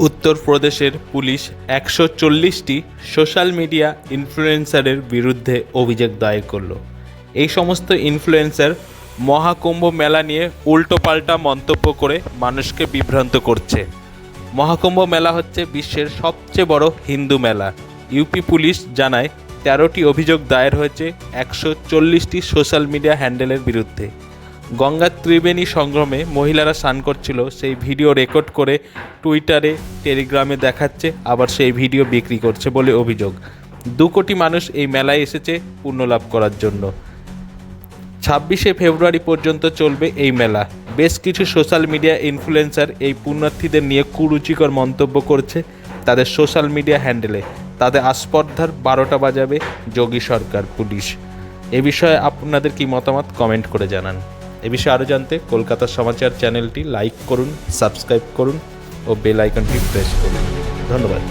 উত্তরপ্রদেশের police ১৪০টি social media ইনফ্লুয়েন্সারের বিরুদ্ধে অভিযোগ দায়ের করল। এই সমস্ত ইনফ্লুয়েন্সার মহাকুম্ভ মেলা নিয়ে উল্টোপাল্টা মন্তব্য করে মানুষকে বিভ্রান্ত করছে। মহাকুম্ভ মেলা হচ্ছে বিশ্বের সবচেয়ে বড় হিন্দু মেলা। ইউপি পুলিশ জানায় ১৩টি অভিযোগ দায়ের হয়েছে ১৪০টি সোশ্যাল মিডিয়া হ্যান্ডেলের বিরুদ্ধে। গঙ্গা ত্রিবেণী সংগমে মহিলারা স্নান করছিল, সেই ভিডিও রেকর্ড করে টুইটারে, টেলিগ্রামে দেখাচ্ছে, আবার সেই ভিডিও বিক্রি করছে বলে অভিযোগ। ২ কোটি মানুষ এই মেলায় এসেছে পুণ্যলাভ করার জন্য। ২৬শে ফেব্রুয়ারি পর্যন্ত চলবে এই মেলা। বেশ কিছু সোশ্যাল মিডিয়া ইনফ্লুয়েন্সার এই পুণ্যার্থীদের নিয়ে কুরুচিকর মন্তব্য করছে তাদের সোশ্যাল মিডিয়া হ্যান্ডেলে। তাদের আস্পর্ধার ১২টা বাজাবে যোগী সরকার পুলিশ। এ বিষয়ে আপনাদের কি মতামত কমেন্ট করে জানান। এ বিষয়ে আরও জানতে কলকাতা সমাচার চ্যানেলটি লাইক করুন, সাবস্ক্রাইব করুন ও বেল আইকনটি প্রেস করুন। ধন্যবাদ।